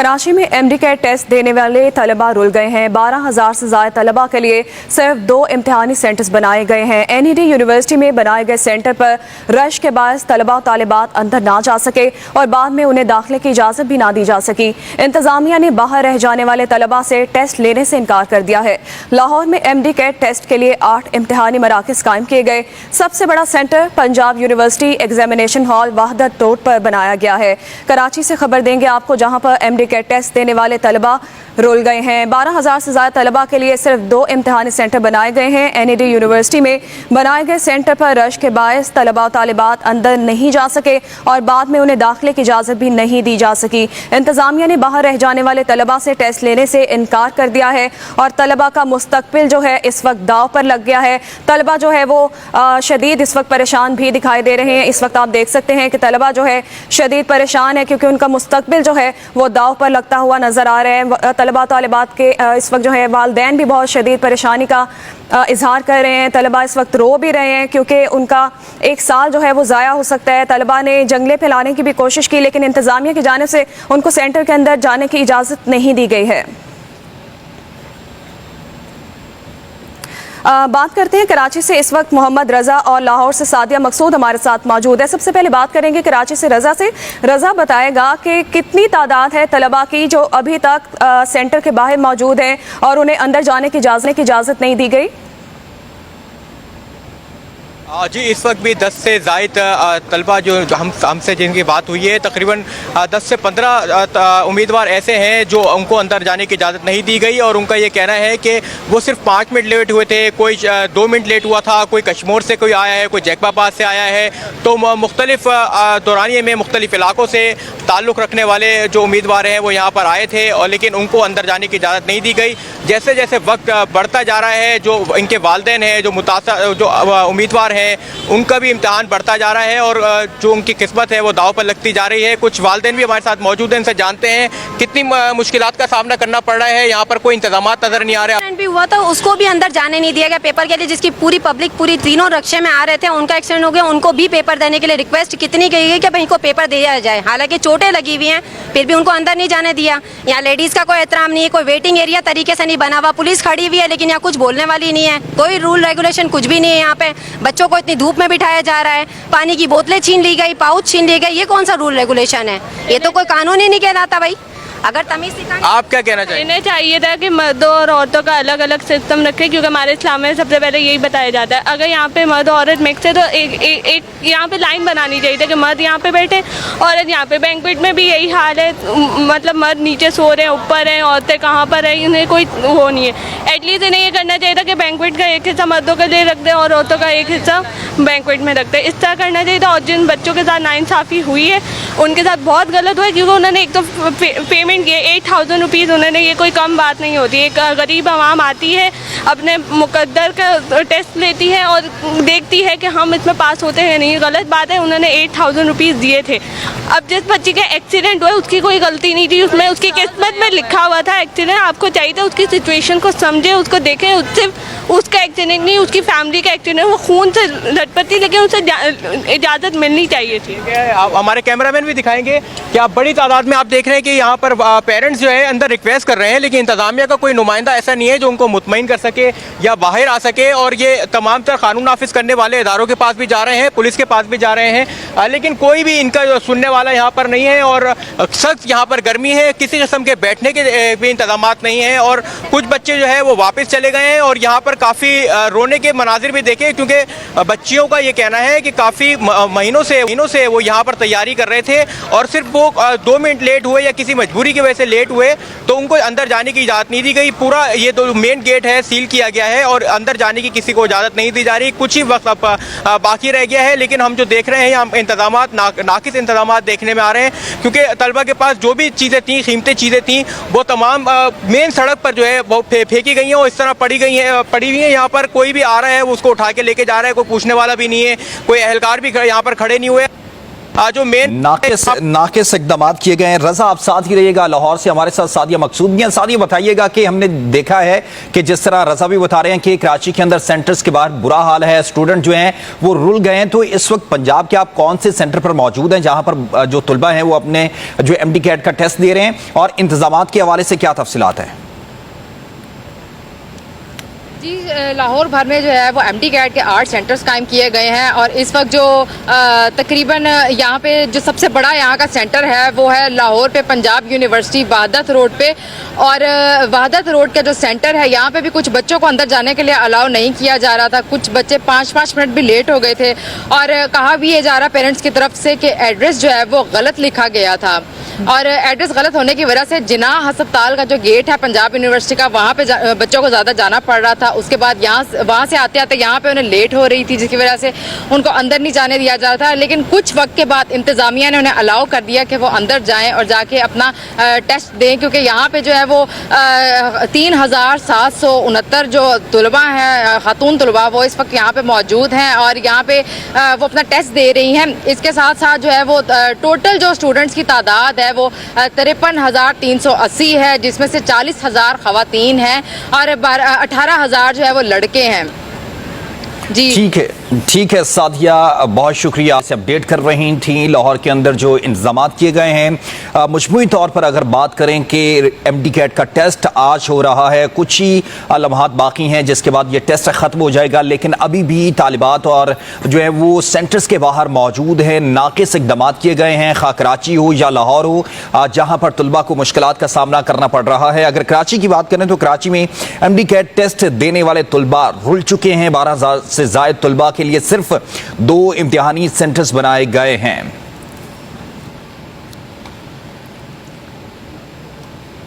कराची में MD-कैट टेस्ट देने वाले तलबा रुल गए हैं। 12,000 से ज़्यादा तलबा के लिए सिर्फ 2 इम्तिहानी सेंटर्स बनाए गए हैं। NED यूनिवर्सिटी में बनाए गए सेंटर पर रश के बायस तलबा तालिबात अंदर ना जा सके और बाद में उन्हें दाखिले की इजाज़त भी ना दी जा सकी। इंतजामिया ने बाहर रह जाने वाले तलबा से टेस्ट लेने से इनकार कर दिया है। लाहौर में MD-कैट टेस्ट के लिए 8 इम्तिहानी मराकज़ कायम किए गए। सबसे बड़ा centre Punjab university examination hall Wahdat road पर बनाया गया है। कराची से खबर देंगे आपको, जहाँ पर MD-कैट टेस्ट देने वाले तलबा रुल गए हैं। 12,000 से ज़्यादा तलबा के लिए सिर्फ 2 इम्तिहानी सेंटर बनाए गए हैं। NED यूनिवर्सिटी में बनाए गए सेंटर पर रश के बायस तलबा तालिबात अंदर नहीं जा सके और बाद में उन्हें दाखिले की इजाज़त भी नहीं दी जा सकी। इंतजामिया ने बाहर रह जाने वाले तलबा से टेस्ट लेने से इनकार कर दिया है और तलबा का मुस्तकबिल जो है इस वक्त दाव पर लग गया है। तलबा जो है वो शदीद इस वक्त परेशान भी दिखाई दे रहे हैं। इस वक्त आप देख सकते हैं कि तलबा जो है शदीद परेशान है क्योंकि उनका मुस्तकबिल जो है वो दाव पर लगता हुआ नजर आ रहे हैं। तलबा तालिबात के इस वक्त जो है वालिदैन भी बहुत शदीद परेशानी का इजहार कर रहे हैं। तलबा इस वक्त रो भी रहे हैं क्योंकि उनका एक साल जो है वो ज़ाया हो सकता है। तलबा ने जंगलें फैलाने की भी कोशिश की लेकिन इंतज़ामिया की जानिब से उनको सेंटर के अंदर जाने की इजाज़त नहीं दी गई है। बात करते हैं कराची से। इस वक्त मोहम्मद रज़ा और लाहौर से सादिया मकसूद हमारे साथ मौजूद है। सबसे पहले बात करेंगे कराची से रज़ा से। रज़ा बताएगा कि कितनी तादाद है तलबा की जो अभी तक सेंटर के बाहर मौजूद है और उन्हें अंदर जाने की इजाज़त नहीं दी गई? जी, इस वक्त भी 10 से ज़ायद तलबा जो हमसे जिनकी बात हुई है, तकरीबन 10 से 15 उम्मीदवार ऐसे हैं जो उनको अंदर जाने की इजाज़त नहीं दी गई और उनका ये कहना है कि वो सिर्फ 5 मिनट लेट हुए थे, कोई 2 मिनट लेट हुआ था, कोई कश्मीर से कोई आया है, कोई जैकबाबाद से आया है। तो मुख्तलिफ दौरानिए में मुख्तलिफ इलाकों से ताल्लुक़ रखने वाले जो उम्मीदवार हैं वो यहाँ पर आए थे और लेकिन उनको अंदर जाने की इजाज़त नहीं दी गई। जैसे जैसे वक्त बढ़ता जा रहा है, जो इनके वालिदैन हैं, जो उम्मीदवार हैं, उनका भी इम्तिहान बढ़ता जा रहा है और जो उनकी किस्मत है वो दाव पर लगती जा रही है। कुछ वालिदैन भी हमारे साथ मौजूद हैं, इनसे जानते हैं कितनी मुश्किलात का सामना करना पड़ रहा है। यहाँ पर कोई इंतजाम नजर नहीं आ रहा भी हुआ था, उसको भी अंदर जाने नहीं दिया गया पेपर के लिए, जिसकी पूरी पब्लिक पूरी तीनों रक्षे में आ रहे थे। उनका एक्सीडेंट हो गया, उनको भी पेपर देने के लिए रिक्वेस्ट कितनी की गई कि भाई इनको पेपर दिया जाए। हालांकि चोटें लगी हुई हैं फिर भी उनको अंदर नहीं जाने दिया। यहाँ लेडीज का कोई एहतराम नहीं है, कोई वेटिंग एरिया तरीके से नहीं बना हुआ, पुलिस खड़ी हुई है लेकिन यहाँ कुछ बोलने वाली नहीं है, कोई रूल रेगुलेशन कुछ भी नहीं है। यहाँ पे बच्चों को इतनी धूप में बिठाया जा रहा है, पानी की बोतलें छीन ली गई, पाउच छीन लिए गए। ये कौन सा रूल रेगुलेशन है? ये तो कोई कानून ही नहीं कहलाता भाई। अगर तमीज़ सिखाना, आप क्या कहना चाहिए? इन्हें चाहिए था कि मर्दों और औरतों का अलग अलग सिस्टम रखे, क्योंकि हमारे इस्लाम में सबसे पहले यही बताया जाता है। अगर यहाँ पे मर्द औरत मिक्स है तो एक यहाँ पे लाइन बनानी चाहिए था कि मर्द यहाँ पे बैठे, औरत यहाँ पे। बैंक्वेट में भी यही हाल है, मतलब मर्द नीचे सो रहे हैं, ऊपर हैं, औरतें कहाँ पर हैं, इन्हें कोई वो नहीं है। एटलीस्ट इन्हें ये करना चाहिए था कि बैंक्वेट का एक हिस्सा मर्दों के लिए रख दें और औरतों का एक हिस्सा बैंक्वेट में रख दें। इस तरह करना चाहिए था। और जिन बच्चों के साथ नाइंसाफ़ी हुई है उनके साथ बहुत गलत हुआ है, क्योंकि उन्होंने एक तो पेमेंट किए 8,000 रुपीज़ उन्होंने। ये कोई कम बात नहीं होती। एक गरीब आवाम आती है, अपने मुकद्दर का टेस्ट लेती है और देखती है कि हम इसमें पास होते हैं नहीं। गलत बात है, उन्होंने 8,000 रुपीज़ दिए थे। अब जिस बच्ची का एक्सीडेंट हुआ उसकी कोई गलती नहीं थी, उसमें उसकी किस्मत में लिखा हुआ था एक्सीडेंट। आपको चाहिए था उसकी सिचुएशन को समझे, उसको देखें। उससे उसका एक्सीडेंट नहीं, उसकी फैमिली का एक्सीडेंट, वो खून से लटपट थी लेकिन उसे इजाज़त मिलनी चाहिए थी। हमारे कैमरामैन भी दिखाएंगे कि आप बड़ी तादाद में आप देख रहे हैं कि यहाँ पर पेरेंट्स जो है अंदर रिक्वेस्ट कर रहे हैं, लेकिन इंतजामिया का कोई नुमाइंदा ऐसा नहीं है जो उनको मुतमईन कर सके या बाहर आ सके। और ये तमाम तर कानून नाफिज करने वाले इदारों के पास भी जा रहे हैं, पुलिस के पास भी जा रहे हैं, लेकिन कोई भी इनका जो सुनने वाला यहाँ पर नहीं है। और सख्त यहाँ पर गर्मी है, किसी किस्म के बैठने के भी इंतजाम नहीं है और कुछ बच्चे जो है वो वापस चले गए हैं। और यहाँ पर काफ़ी रोने के मनाजिर भी देखे, क्योंकि बच्चियों का ये कहना है कि काफ़ी महीनों से वो यहाँ पर तैयारी कर रहे थे और सिर्फ वो 2 मिनट लेट हुए या किसी मजबूरी की वजह से लेट हुए तो उनको अंदर जाने की इजाज़त नहीं दी गई। पूरा ये तो मेन गेट है सील किया गया है और अंदर जाने की किसी को इजाज़त नहीं दी जा रही। कुछ ही वक्त बाकी रह गया है, लेकिन हम जो देख रहे हैं यहाँ इंतजाम नाकिस इंतजाम देखने में आ रहे हैं, क्योंकि तलबा के पास जो भी चीज़ें थी, कीमती चीज़ें थी, वो तमाम मेन सड़क पर जो है वो फेंकी गई हैं और इस तरह पड़ी हुई हैं। यहाँ पर कोई भी आ रहा है वो उसको उठा के लेके जा रहा है, कोई पूछने वाला भी नहीं है, कोई अहलकार भी यहाँ पर खड़े नहीं हुए। जो मेन नाकिस इकदाम किए गए हैं। रजा, आप साथ ही रहिएगा। लाहौर से हमारे साथ सादिया मकसूदियां। सादिया, बताइएगा कि हमने देखा है कि जिस तरह रजा भी बता रहे हैं कि कराची के अंदर सेंटर्स के बाहर बुरा हाल है, स्टूडेंट जो हैं वो रुल गए हैं, तो इस वक्त पंजाब के आप कौन से सेंटर पर मौजूद हैं जहां पर जो तुलबा हैं वो अपने जो MD कैट का टेस्ट दे रहे हैं, और इंतजामात के हवाले से क्या तफसीलात हैं? जी, लाहौर भर में जो है वो MD कैट के 8 सेंटर्स कायम किए गए हैं और इस वक्त जो तकरीबन यहाँ पे जो सबसे बड़ा यहाँ का सेंटर है वो है लाहौर पे पंजाब यूनिवर्सिटी वहादत रोड पे। और वहादत रोड का जो सेंटर है यहाँ पे भी कुछ बच्चों को अंदर जाने के लिए अलाउ नहीं किया जा रहा था। कुछ बच्चे 5-5 मिनट भी लेट हो गए थे और कहा भी ये जा रहा पेरेंट्स की तरफ से कि एड्रेस जो है वो गलत लिखा गया था, और एड्रेस गलत होने की वजह से जिनाह अस्पताल का जो गेट है पंजाब यूनिवर्सिटी का वहाँ पे बच्चों को ज़्यादा जाना पड़ रहा था। उसके बाद वहाँ से आते आते यहाँ पे उन्हें लेट हो रही थी, जिसकी वजह से उनको अंदर नहीं जाने दिया जा रहा था। लेकिन कुछ वक्त के बाद इंतज़ामिया ने उन्हें अलाउ कर दिया कि वो अंदर जाएं और जाके अपना टेस्ट दें, क्योंकि यहाँ पे जो है वो 3769 जो तुलबा हैं, खातून तुलबा, वो इस वक्त यहाँ पे मौजूद हैं और यहाँ पे वो अपना टेस्ट दे रही हैं। इसके साथ साथ जो है वो टोटल जो स्टूडेंट्स की तादाद है वो 53,380 है, जिसमें से 40,000 खवातीन हैं और 18,000 जो है वो लड़के हैं। जी ठीक है सादिया, बहुत शुक्रिया से अपडेट कर रही थी। लाहौर के अंदर जो इंतजाम किए गए हैं, मजमूई तौर पर अगर बात करें कि MD कैट का टेस्ट आज हो रहा है, कुछ ही लम्हात बाकी हैं जिसके बाद ये टेस्ट ख़त्म हो जाएगा, लेकिन अभी भी तालिबात और जो है वो सेंटर्स के बाहर मौजूद हैं। नाकिस इकदाम किए गए हैं, खा कराची हो या लाहौर हो, जहाँ पर तुलबा को मुश्किलात का सामना करना पड़ रहा है। अगर कराची की बात करें तो कराची में MD कैट टेस्ट देने वाले तुलबा रुल चुके हैं। 12,000 से ज़ायद तुलबा के लिए सिर्फ 2 इम्तिहानी सेंटर्स बनाए गए हैं।